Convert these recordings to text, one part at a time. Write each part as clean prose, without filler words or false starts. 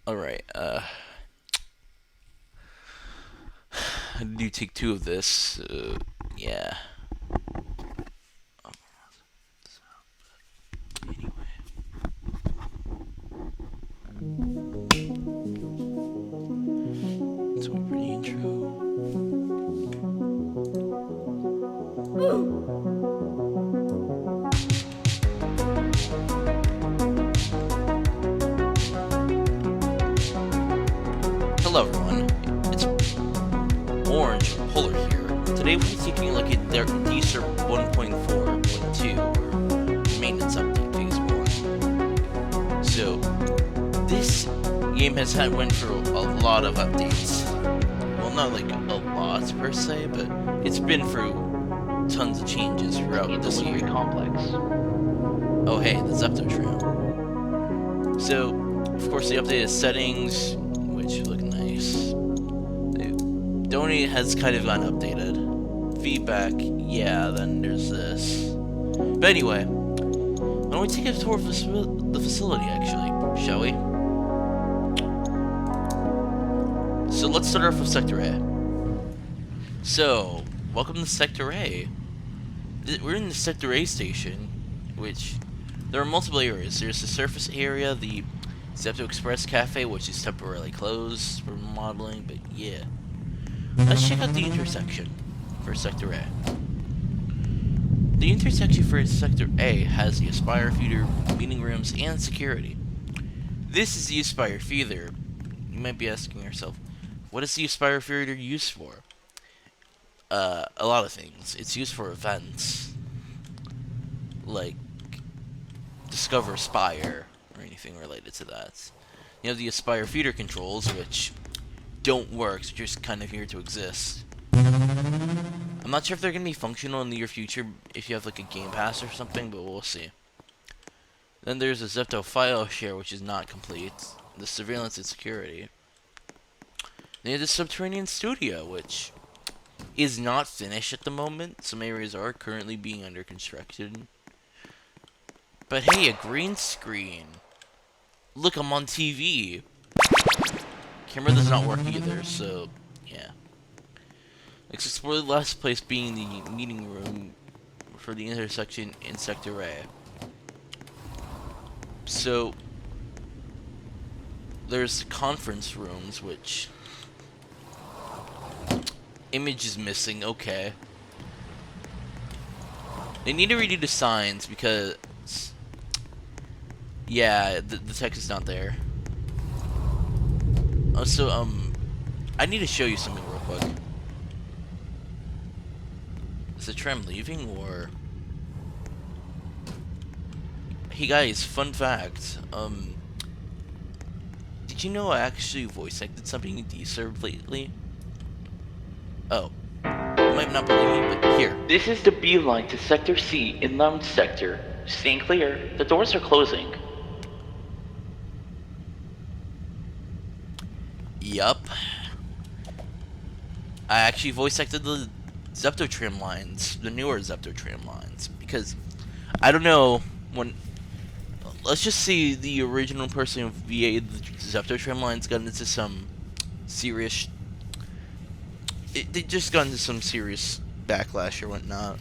Alright, I do take two of this, yeah. Anyway. Let's wait for the intro. Hello everyone, it's Orange Polar here. Today we'll be taking a look at their DSRB 1.4.2, or Maintenance Update Phase 1. So, this game has went through a lot of updates. Well, not like a lot per se, but it's been through tons of changes throughout this year. Complex. Oh hey, the Tram. So, of course, the updated settings, which look nice. Donate has kind of gotten updated. Feedback, yeah, then there's this. But anyway, why don't we take a tour of the facility, actually, shall we? So let's start off with Sector A. So, welcome to Sector A. We're in the Sector A station, which there are multiple areas. There's the surface area, the ZTUL Express Cafe, which is temporarily closed for modeling, but yeah. Let's check out the intersection for Sector A. The intersection for Sector A has the Aspire Feeder, meeting rooms, and security. This is the Aspire Feeder. You might be asking yourself, what is the Aspire Feeder used for? A lot of things. It's used for events, like Discover Aspire, or anything related to that. You have the Aspire Feeder controls, which don't work, so just kind of here to exist. I'm not sure if they're going to be functional in the near future if you have like a game pass or something, but we'll see. Then there's a ZTUL file share, which is not complete. The surveillance and security. Then you have the subterranean studio, which is not finished at the moment. Some areas are currently being under construction. But hey, a green screen. Look, I'm on TV. Camera does not work either, so yeah. Let's explore the last place being the meeting room for the intersection in Sector A. So there's conference rooms, which image is missing. Okay, they need to redo the signs because yeah, the text is not there. Also, I need to show you something real quick. Is the tram leaving, or... Hey guys, fun fact, did you know I actually voice acted something in DSRB lately? Oh. You might not believe me, but here. This is the B line to Sector C in Lounge Sector. Staying clear, the doors are closing. Yup. I actually voice acted the ZTUL Tram lines, the newer ZTUL Tram lines, because I don't know when. Let's just say the original person who VA'd the ZTUL Tram lines got into some serious. They just got into some serious backlash or whatnot.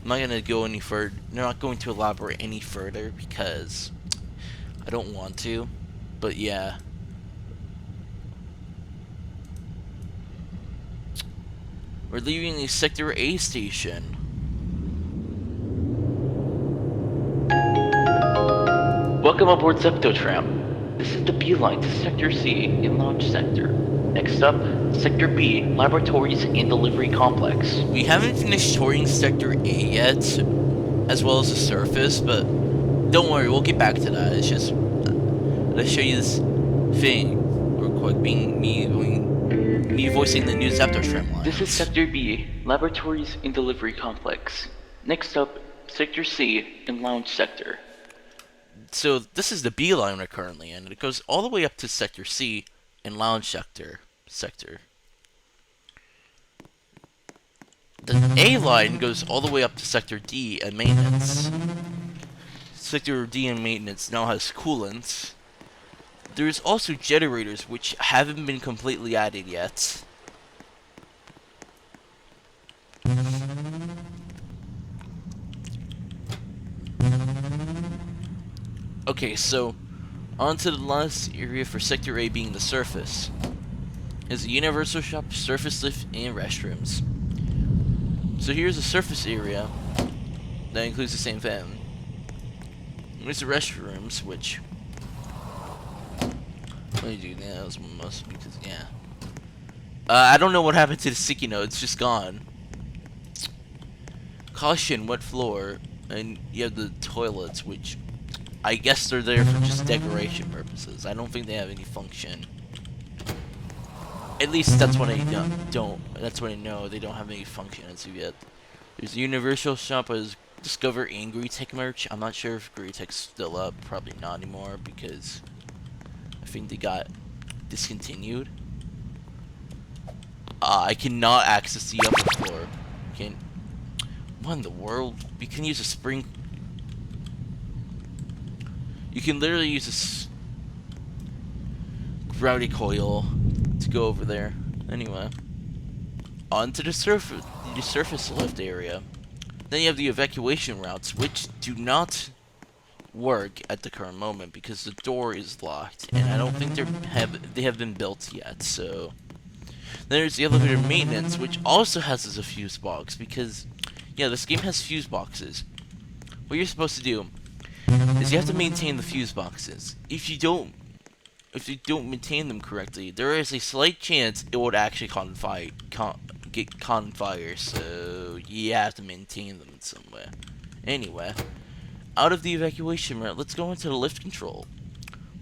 I'm not gonna go any further. They're not going to elaborate any further because I don't want to. But yeah. We're leaving the Sector A station. Welcome aboard ZTUL Tram. This is the B line to Sector C in Lounge Sector. Next up, Sector B, Laboratories and Delivery Complex. We haven't finished touring Sector A yet, as well as the surface, but don't worry, we'll get back to that. It's just, let's show you this thing real quick, being me voicing the new ZTUL Tram lines. This is Sector B, Laboratories and Delivery Complex. Next up, Sector C in Lounge Sector. So this is the B line we're currently in. It goes all the way up to Sector C in Lounge Sector. The A line goes all the way up to Sector D and Maintenance. Sector D and Maintenance now has coolants. There's also generators which haven't been completely added yet. Okay, so on to the last area for Sector A, being the surface. Is a universal shop, surface lift, and restrooms. So here's a surface area that includes the same thing. There's the restrooms, which... Let me do that. That was most because, yeah. I don't know what happened to the sticky note. It's just gone. Caution, wet floor. And you have the toilets, which I guess they're there for just decoration purposes. I don't think they have any function. At least that's what I don't. That's what I know. They don't have any function as of yet. There's a universal shop as Discover and Greetech merch. I'm not sure if Greetech's still up. Probably not anymore because I think they got discontinued. I cannot access the upper floor. What in the world? You can use a spring. You can literally use a gravity coil to go over there. Anyway, onto the surface lift area. Then you have the evacuation routes, which do not work at the current moment because the door is locked, and I don't think they have been built yet. So then there's the elevator maintenance, which also has a fuse box because, yeah, this game has fuse boxes. What you're supposed to do is you have to maintain the fuse boxes. If you don't maintain them correctly, there is a slight chance it would actually get caught on fire. So you have to maintain them in some way. Anyway, out of the evacuation route, let's go into the lift control,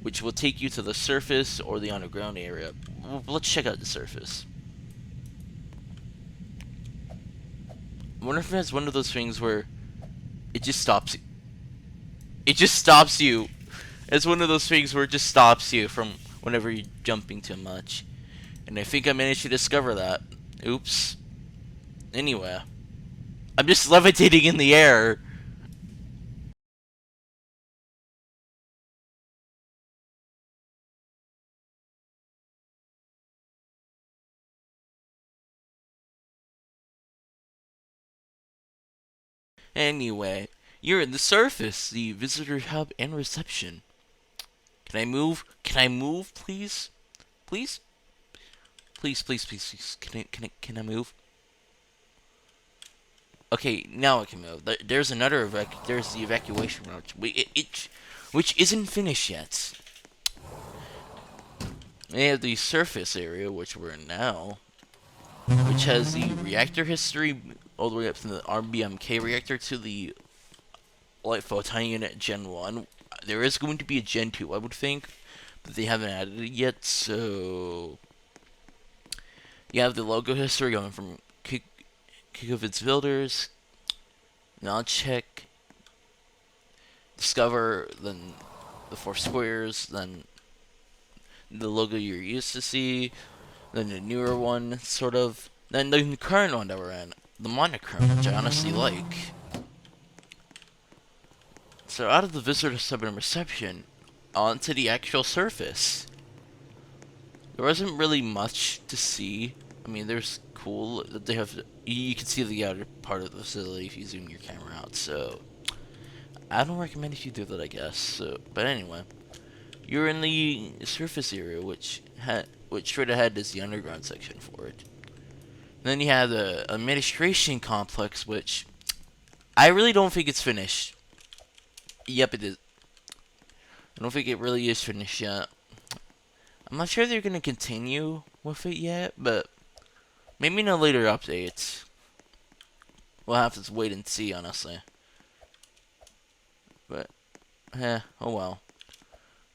which will take you to the surface or the underground area. Well, let's check out the surface. I wonder if it has one of those things where it just stops. It just stops you. It's one of those things where it just stops you from whenever you're jumping too much. And I think I managed to discover that. Oops. Anyway, I'm just levitating in the air. Anyway, you're in the surface, the visitor hub and reception. Can I move? Can I move, please? Please? Please, please, please, please. Can I move? Okay, now I can move. There's there's the evacuation route, which isn't finished yet. They have the surface area, which we're in now, which has the reactor history all the way up from the RBMK reactor to the light photon unit Gen 1. There is going to be a Gen 2, I would think, but they haven't added it yet, so... You have the logo history going from Kikovic Builders, Check, Discover, then the 4 squares, then the logo you're used to see, then the newer one, sort of, then the current one that we're in, the monochrome, which I honestly like. So out of the visitor sub and reception, onto the actual surface. There wasn't really much to see. I mean, there's cool that they have. You can see the outer part of the facility if you zoom your camera out. So I don't recommend if you do that, I guess. So, but anyway, you're in the surface area, which straight ahead is the underground section for it. Then you have the administration complex, which I really don't think it's finished. Yep, it is. I don't think it really is finished yet. I'm not sure they're going to continue with it yet, but maybe in a later update. We'll have to wait and see, honestly. But, oh well.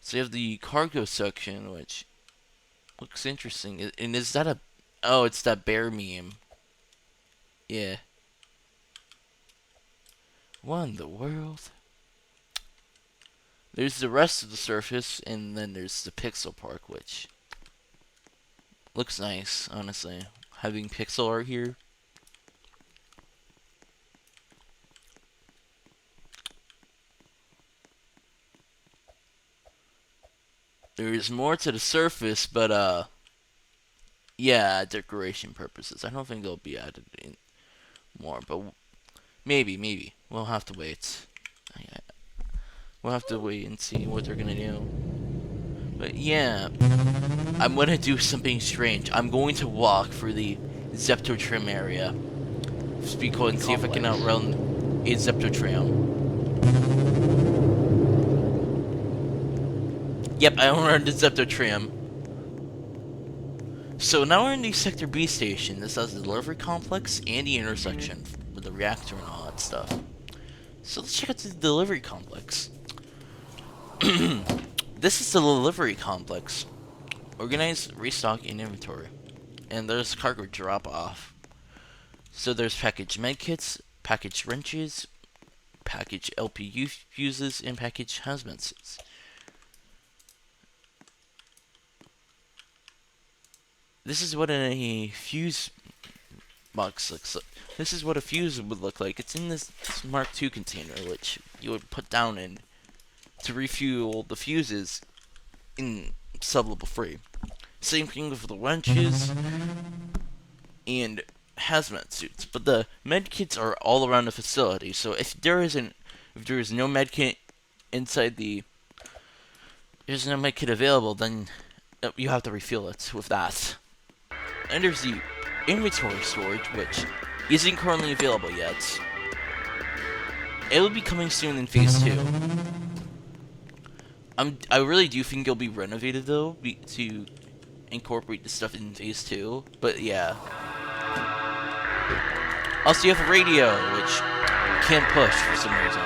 So you have the cargo section, which looks interesting. And is that a... Oh, it's that bear meme. Yeah. What in the world? There's the rest of the surface, and then there's the pixel park, which looks nice, honestly. Having pixel art here. There's more to the surface, but yeah, decoration purposes. I don't think they'll be added in more, but maybe. We'll have to wait. We'll have to wait and see what they're gonna do. But yeah, I'm gonna do something strange. I'm going to walk through the ZTUL Tram area. Speed code and see if I can outrun a ZTUL Tram. Yep, I outrun the ZTUL Tram. So now we're in the Sector B station. This has the delivery complex and the intersection with the reactor and all that stuff. So let's check out the delivery complex. This is the delivery complex. Organize, restock, and inventory. And there's cargo drop off. So there's packaged medkits, packaged wrenches, packaged LPU fuses, and packaged hazmat suits. This is what a fuse box looks like. This is what a fuse would look like. It's in this Mark II container, which you would put down in to refuel the fuses in sub-level 3. Same thing with the wrenches and hazmat suits. But the medkits are all around the facility. So if there is no medkit inside there's no medkit available, then you have to refuel it with that. And there's the inventory storage, which isn't currently available yet. It will be coming soon in Phase 2. I really do think it'll be renovated though, to incorporate the stuff in Phase 2. But yeah. Also, you have a radio, which you can't push for some reason.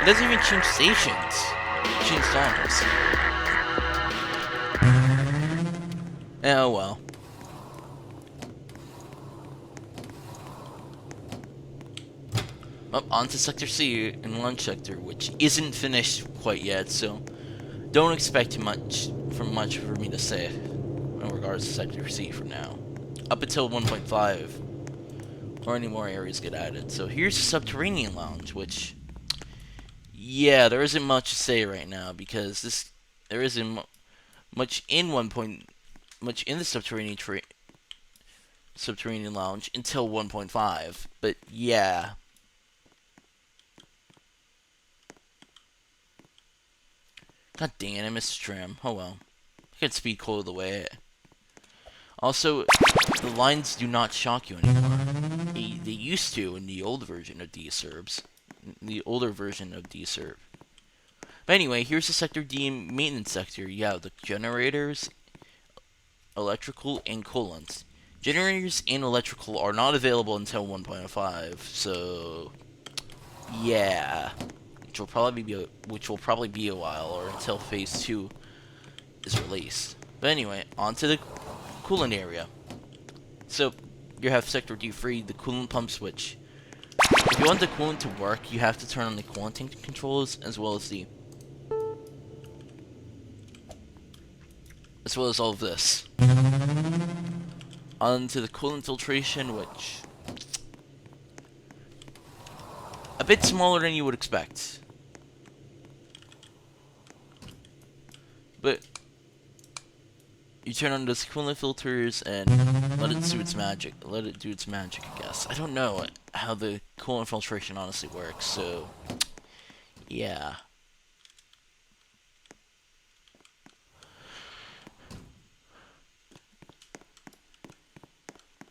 It doesn't even change stations. It changes times. Oh well. Up onto Sector C in Launch Sector, which isn't finished quite yet, so don't expect much for me to say in regards to Sector C for now. Up until 1.5, or any more areas get added. So here's the Subterranean Lounge, which, yeah, there isn't much to say right now because there isn't much in the Subterranean Lounge until 1.5. But yeah. God dang it, I missed Tram. Oh well. I can speed cold the way. Also, the lines do not shock you anymore. They used to in the old version of DSRBs. The older version of DSRB. But anyway, here's the Sector D maintenance sector. You have the generators, electrical, and coolants. Generators and electrical are not available until 1.5, so yeah, which will probably be a while, or until Phase 2 is released. But anyway, onto the coolant area. So you have Sector D3, the coolant pump switch. If you want the coolant to work, you have to turn on the coolant tank controls as well as all of this. Onto the coolant filtration, which a bit smaller than you would expect. But you turn on those coolant filters and let it do its magic. I guess. I don't know how the coolant filtration honestly works, so yeah.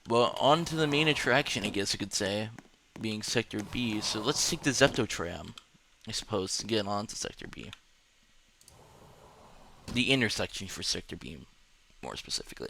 Well, on to the main attraction, I guess you could say, being Sector B. So let's take the ZTUL Tram, I suppose, to get on to Sector B. The intersection for Sector B, more specifically.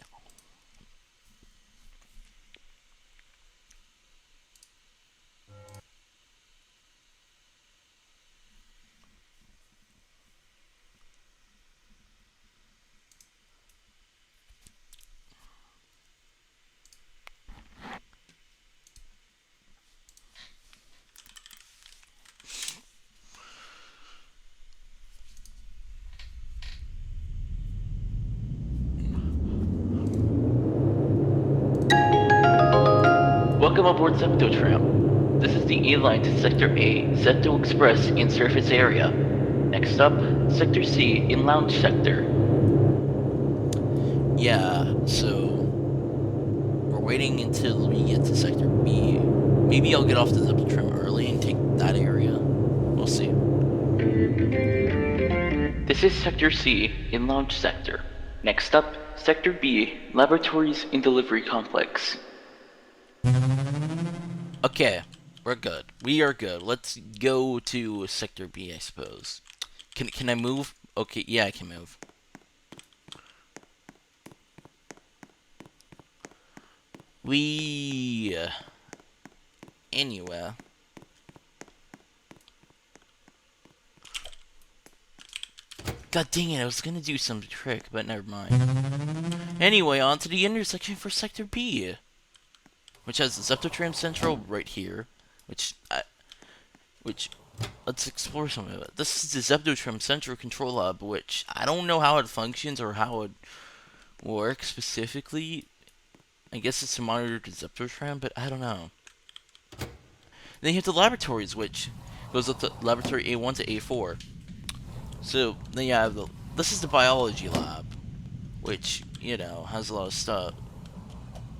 Welcome aboard ZTUL Tram. This is the A line to Sector A, ZTUL Express in surface area. Next up, Sector C in Lounge Sector. Yeah, so we're waiting until we get to Sector B. Maybe I'll get off the Tram early and take that area. We'll see. This is Sector C in Lounge Sector. Next up, Sector B, Laboratories in Delivery Complex. Okay, we're good. We are good. Let's go to Sector B, I suppose. Can I move? Okay, yeah, I can move. Anyway. God dang it, I was gonna do some trick, but never mind. Anyway, on to the intersection for Sector B, which has the Tram Central right here, which, let's explore some of it. This is the Tram Central Control Lab, which I don't know how it functions or how it works specifically. I guess it's to monitor the Tram, but I don't know. Then you have the laboratories, which goes up to laboratory A1 to A4. So then you have this is the biology lab, which, you know, has a lot of stuff,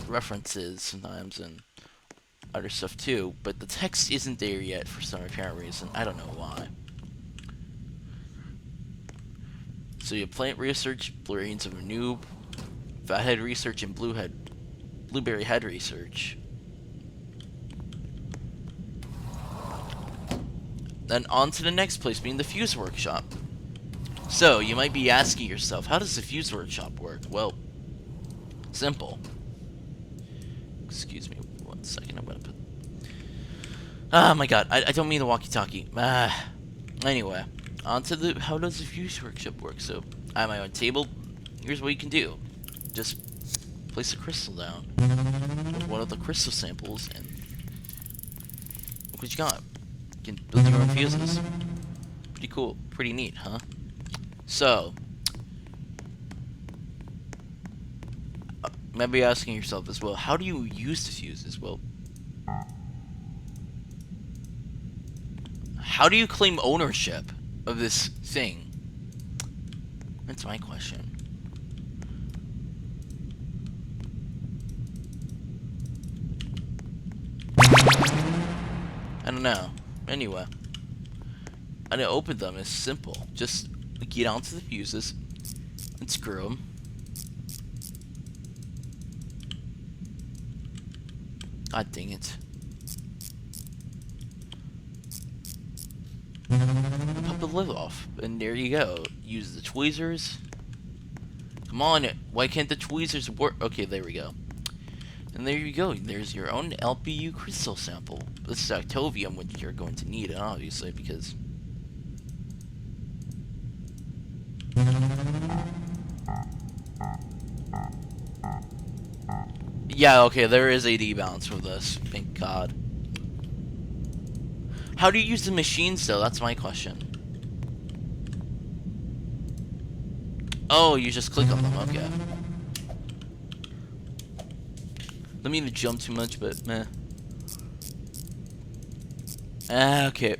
references sometimes and other stuff too, but the text isn't there yet for some apparent reason. I don't know why. So you have plant research, brains of a noob, fathead research, and blueberry head research. Then on to the next place, being the fuse workshop. So, you might be asking yourself, how does the fuse workshop work? Well, simple. Excuse me 1 second, I'm gonna put... Ah, my god, I don't mean the walkie-talkie. Anyway, on to how does the fuse workshop work? So, I have my own table. Here's what you can do. Just place a crystal down with one of the crystal samples, and look what you got. You can build your own fuses. Pretty cool. Pretty neat, huh? So, maybe asking yourself as well, how do you use the fuses? Well, how do you claim ownership of this thing? That's my question. I don't know. Anyway, how to open them is simple. Just get onto the fuses and screw them. God dang it. Pop the lid off, and there you go. Use the tweezers. Come on, why can't the tweezers work? Okay, there we go. And there you go. There's your own LPU crystal sample. This is actovium, which you're going to need, obviously, because... Yeah, okay, there is a debalance for this. Thank God. How do you use the machines, though? That's my question. Oh, you just click on them. Okay. Don't mean to jump too much, but meh. Okay.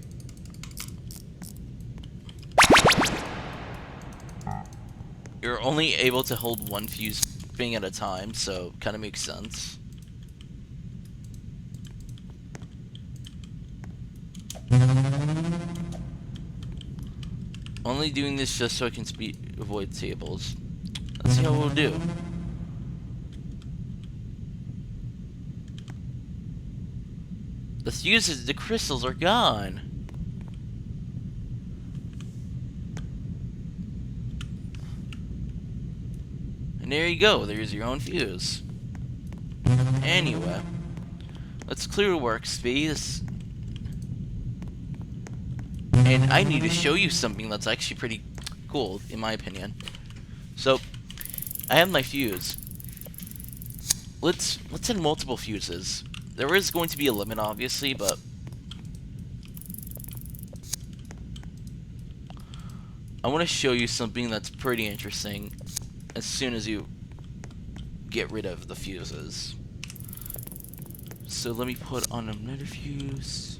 You're only able to hold one fuse thing at a time, so kind of makes sense. Only doing this just so I can avoid tables. Let's see how we'll do. The fuses, the crystals are gone. And there you go, there's your own fuse. Anyway, let's clear the workspace. And I need to show you something that's actually pretty cool, in my opinion. So, I have my fuse. Let's add multiple fuses. There is going to be a limit, obviously, but... I want to show you something that's pretty interesting as soon as you get rid of the fuses. So let me put on another fuse.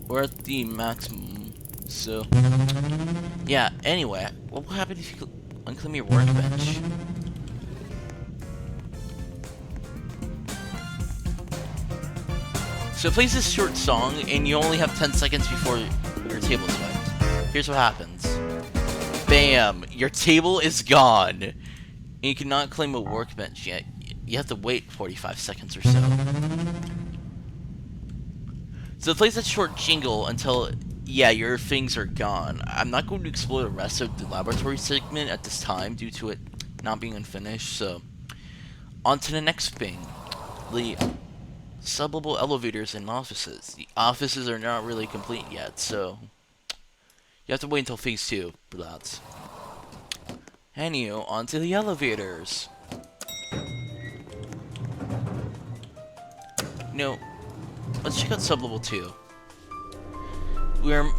We're at the maximum, so... Yeah, anyway, what will happen if you unclaim your workbench? So it plays this short song, and you only have 10 seconds before your table's wiped. Here's what happens. Bam! Your table is gone! And you cannot claim a workbench yet. You have to wait 45 seconds or so. So it plays that short jingle until, yeah, your things are gone. I'm not going to explore the rest of the laboratory segment at this time due to it not being unfinished, so... On to the next thing. The sublevel elevators and offices. The offices are not really complete yet, so... You have to wait until phase 2 for that. Anywho, on to the elevators. No. Let's check out sublevel 2.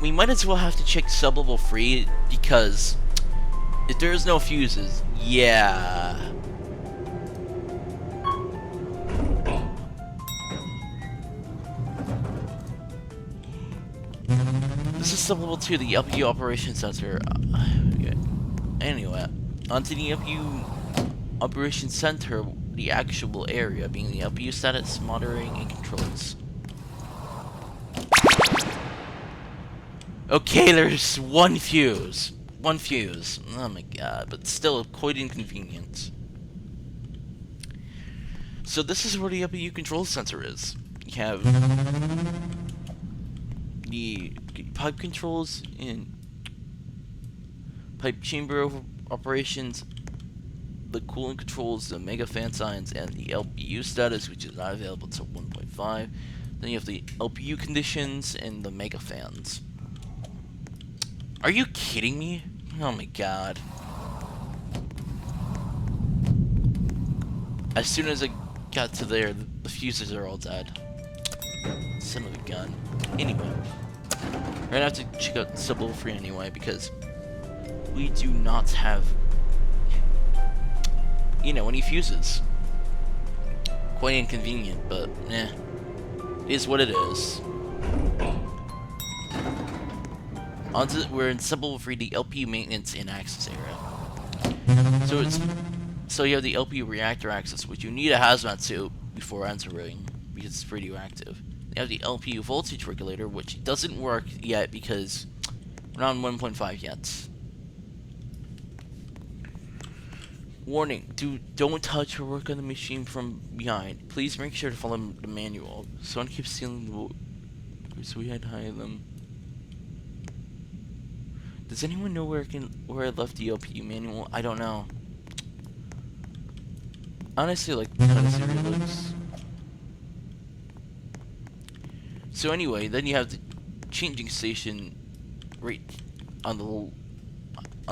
We might as well have to check sublevel 3 because if there's no fuses, yeah. This is sublevel 2, the LPU Operations Center. Anyway, onto the LPU Operations Center, the actual area, being the LPU status, monitoring, and controls. Okay, there's one fuse. One fuse. Oh my god, but still quite inconvenient. So this is where the LPU control center is. You have the pipe controls and pipe chamber operations, the cooling controls, the mega fan signs, and the LPU status, which is not available until 1.5. Then you have the LPU conditions and the mega fans. Are you kidding me? Oh my god. As soon as I got to there, the fuses are all dead. Son of a gun. Anyway. We're gonna have to check out sublevel 3 anyway, because we do not have, you know, any fuses. Quite inconvenient, but eh. It is what it is. We're in sublevel 3, the LPU maintenance and access area. So you have the LPU reactor access, which you need a hazmat suit before entering because it's radioactive. You have the LPU voltage regulator, which doesn't work yet because we're not on 1.5 yet. Warning: don't touch or work on the machine from behind. Please make sure to follow the manual. Someone keeps stealing the so we had to hide them. Does anyone know where I left the LPU manual? I don't know. Honestly, like, kind of see where it looks. So anyway, then you have the changing station right on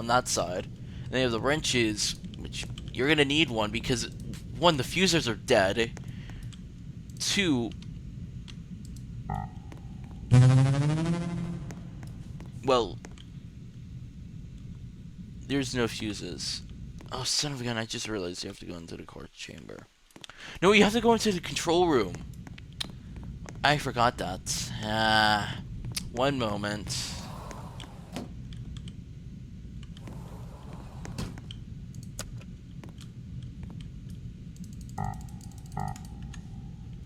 that side. And then you have the wrenches, which you're gonna need one because 1, the fusers are dead. 2, well, there's no fuses. Oh, son of a gun, I just realized you have to go into the core chamber. No, you have to go into the control room. I forgot that. One moment.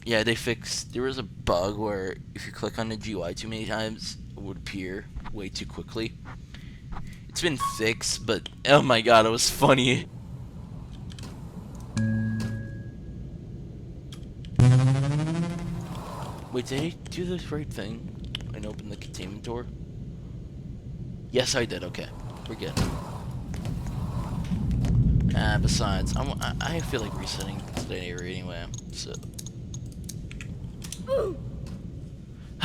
Yeah, there was a bug where if you click on the GUI too many times, it would appear way too quickly. It's been fixed, but oh my god, it was funny. Wait, did I do the right thing and open the containment door? Yes, I did. Okay, we're good. Besides, I feel like resetting the area anyway, so.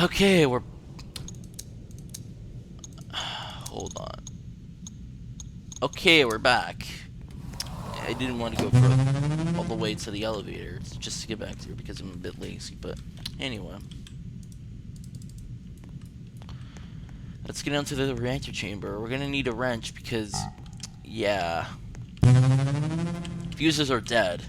Okay, we're. Hold on. Okay, we're back. I didn't want to go all the way to the elevator just to get back to here because I'm a bit lazy, but anyway. Let's get onto the reactor chamber. We're gonna need a wrench because, yeah. Fuses are dead.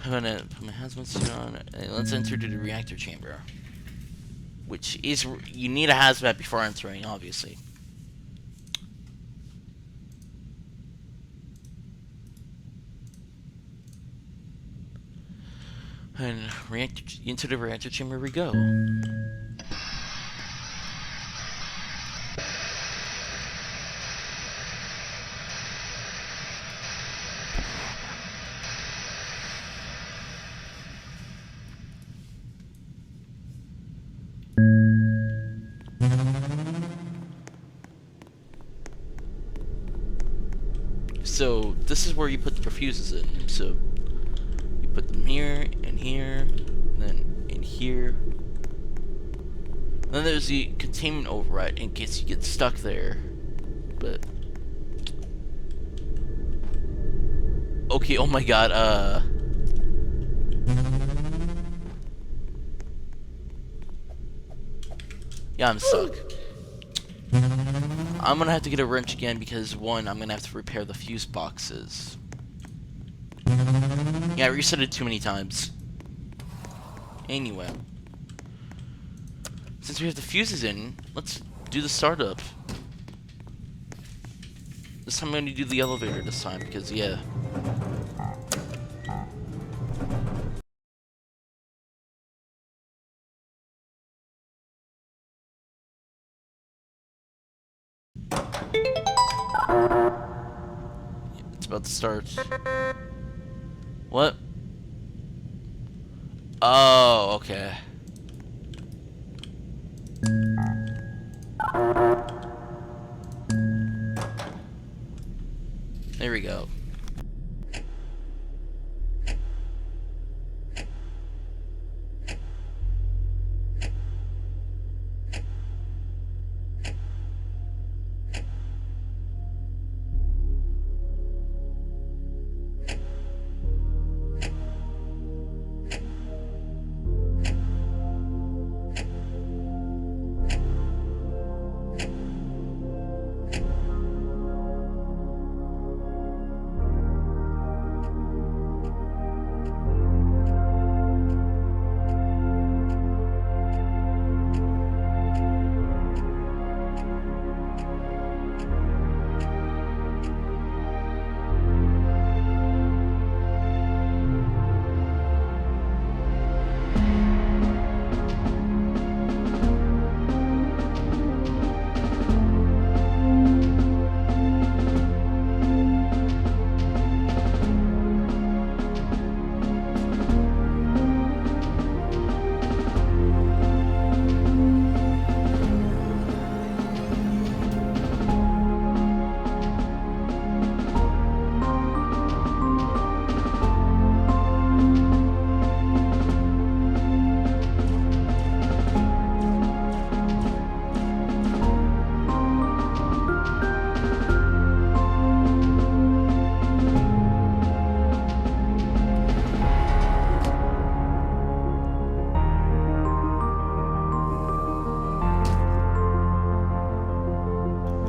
I'm gonna put my hazmat suit on, and let's enter to the reactor chamber. Which is, you need a hazmat before entering, obviously. And into the reactor chamber we go. So this is where you put the fuses in. So you put them here and here, and then in here. And then there's the containment override in case you get stuck there. But okay, oh my god, yeah, I'm stuck. I'm gonna have to get a wrench again because, one, I'm gonna have to repair the fuse boxes. Yeah, I reset it too many times. Anyway. Since we have the fuses in, let's do the startup. This time I'm gonna do the elevator this time because, yeah. It's about to start. What? Oh, okay. There we go.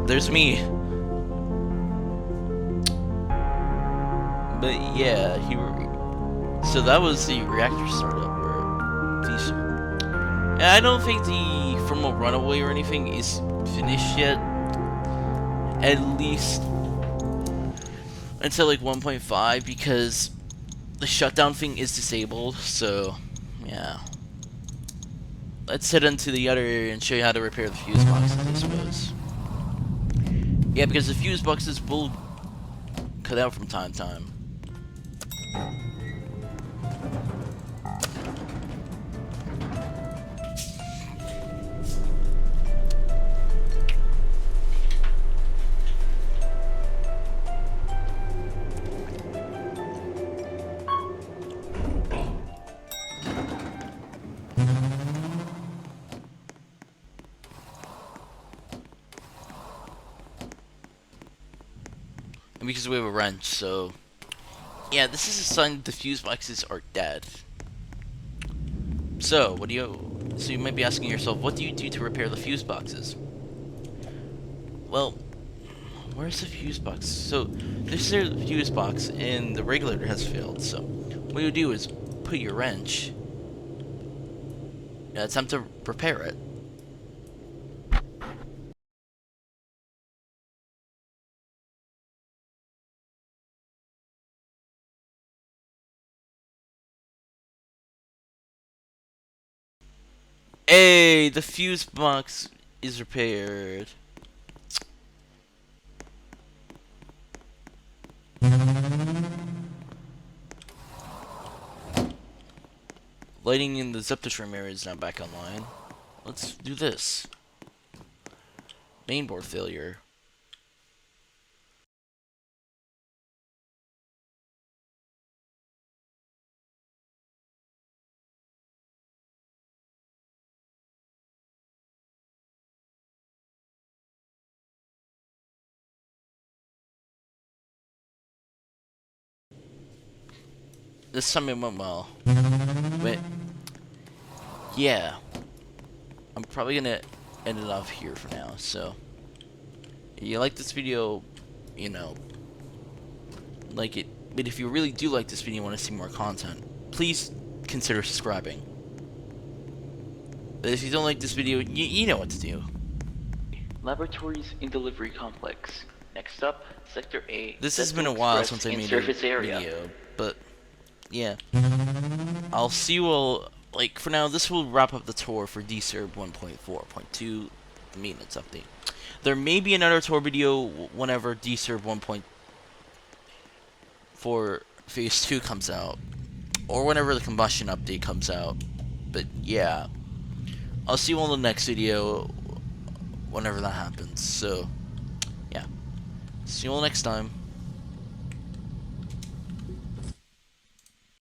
There's me. But yeah, so that was the reactor startup, or these. And I don't think the thermal runaway or anything is finished yet. At least until like 1.5, because the shutdown thing is disabled. So yeah, let's head into the other area and show you how to repair the fuse boxes, I suppose. Yeah, because the fuse boxes will cut out from time to time. And because we have a wrench, so yeah, this is a sign the fuse boxes are dead. So so you might be asking yourself, what do you do to repair the fuse boxes? Well, where's the fuse box? So this is the fuse box and the regulator has failed. So what you do is put your wrench and attempt to repair it. Hey, the fuse box is repaired. Lighting in the ZTUL area is now back online. Let's do this. Mainboard failure. This time it went well. Wait. Yeah. I'm probably gonna end it off here for now, so. If you like this video, you know, like it. But if you really do like this video and want to see more content, please consider subscribing. But if you don't like this video, you know what to do. Laboratories in delivery complex. Next up, Sector A. This has been a ZTUL while Express since I in made surface a area. video, but yeah. I'll see you all, like, for now, this will wrap up the tour for DSRB 1.4.2, the maintenance update. There may be another tour video whenever DSRB 1.4 Phase 2 comes out, or whenever the Combustion update comes out, but yeah. I'll see you all in the next video whenever that happens, so, yeah. See you all next time.